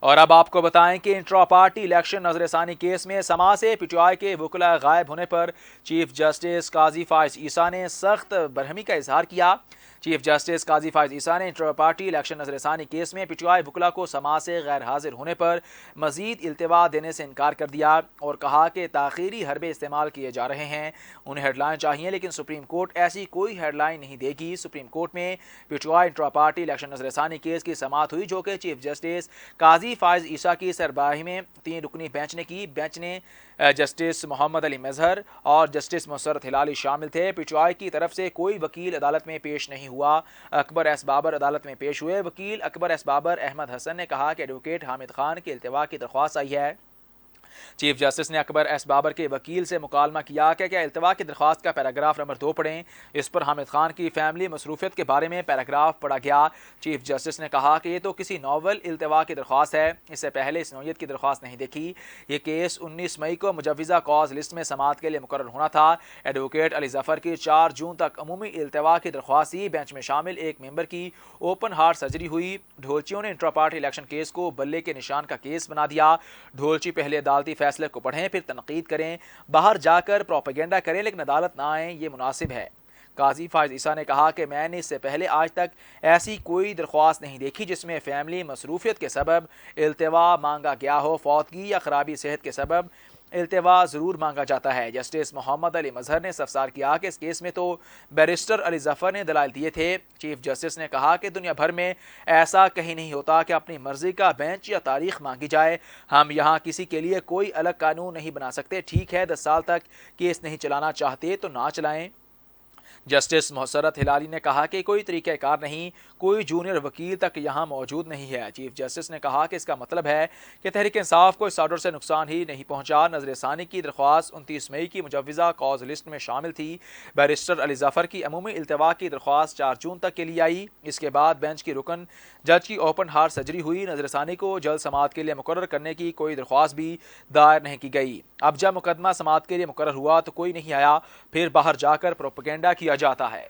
اور اب آپ کو بتائیں کہ انٹرا پارٹی الیکشن نظر ثانی کیس میں سما سے پی ٹی آئی کے وکلاء غائب ہونے پر چیف جسٹس قاضی فائز عیسیٰ نے سخت برہمی کا اظہار کیا۔ چیف جسٹس قاضی فائز عیسیٰ نے انٹرا پارٹی الیکشن نظر ثانی کیس میں پی ٹی آئی وکلاء کو سما سے غیر حاضر ہونے پر مزید التوا دینے سے انکار کر دیا اور کہا کہ تاخیری حربے استعمال کیے جا رہے ہیں، انہیں ہیڈ لائن چاہیے لیکن سپریم کورٹ ایسی کوئی ہیڈ لائن نہیں دے گی۔ سپریم کورٹ میں P T I intra party election نظر ثانی کیس کی سماعت ہوئی، جو کہ چیف جسٹس قاضی فائز عیسیٰ کی سربراہی میں 3 رکنی بینچ نے کی۔ بینچ نے جسٹس محمد علی مظہر اور جسٹس مسرت ہلالی شامل تھے۔ پی ٹی آئی کی طرف سے کوئی وکیل عدالت میں پیش نہیں ہوا۔ اکبر ایس بابر عدالت میں پیش ہوئے۔ وکیل اکبر ایس بابر احمد حسن نے کہا کہ ایڈوکیٹ حامد خان کے التوا کی درخواست آئی ہے۔ چیف جسٹس نے اکبر ایس بابر کے وکیل سے مکالمہ کیا کہ کیا التوا کی درخواست کا پیراگراف نمبر 2 پڑھیں۔ اس پر حامد خان کی فیملی مصروفیت کے بارے میں پیراگراف پڑھا گیا۔ چیف جسٹس نے کہا کہ یہ تو کسی ناول التوا کی درخواست ہے، اس سے پہلے اس نوعیت کی درخواست نہیں دیکھی۔ یہ کیس 19 مئی کو مجوزہ کاز لسٹ میں سماعت کے لیے مقرر ہونا تھا۔ ایڈوکیٹ علی ظفر کی 4 جون تک عمومی التوا کی درخواست تھی۔ بینچ میں شامل ایک ممبر کی اوپن ہارٹ سرجری ہوئی۔ ڈھولچیوں نے انٹرا پارٹی الیکشن کیس کو بلے کے نشان کا کیس بنا دیا۔ ڈھولچی پہلے عدالتی فیصلے کو پڑھیں، پھر تنقید کریں، باہر جا کر پروپیگنڈا کریں، لیکن عدالت نہ آئیں، یہ مناسب ہے۔ قاضی فائز عیسیٰ نے کہا کہ میں نے اس سے پہلے آج تک ایسی کوئی درخواست نہیں دیکھی جس میں فیملی مصروفیت کے سبب التوا مانگا گیا ہو۔ فوتگی یا خرابی صحت کے سبب التوا ضرور مانگا جاتا ہے۔ جسٹس محمد علی مظہر نے استفسار کیا کہ اس کیس میں تو بیرسٹر علی ظفر نے دلائل دیے تھے۔ چیف جسٹس نے کہا کہ دنیا بھر میں ایسا کہیں نہیں ہوتا کہ اپنی مرضی کا بینچ یا تاریخ مانگی جائے۔ ہم یہاں کسی کے لیے کوئی الگ قانون نہیں بنا سکتے۔ ٹھیک ہے، 10 سال تک کیس نہیں چلانا چاہتے تو نہ چلائیں۔ جسٹس مسرت ہلالی نے کہا کہ کوئی طریقہ کار نہیں، کوئی جونیئر وکیل تک یہاں موجود نہیں ہے۔ چیف جسٹس نے کہا کہ اس کا مطلب ہے کہ تحریک انصاف کو اس آرڈر سے نقصان ہی نہیں پہنچا۔ نظر ثانی کی درخواست 29 مئی کی مجوزہ کاز لسٹ میں شامل تھی۔ بیرسٹر علی ظفر کی عمومی التوا کی درخواست 4 جون تک کے لیے آئی۔ اس کے بعد بینچ کی رکن جج کی اوپن ہارٹ سرجری ہوئی۔ نظر ثانی کو جلد سماعت کے لیے مقرر کرنے کی کوئی درخواست بھی دائر نہیں کی گئی۔ اب جب مقدمہ سماعت کے لیے مقرر ہوا تو کوئی نہیں آیا، پھر باہر جا کر پروپیگنڈا کیا جاتا ہے۔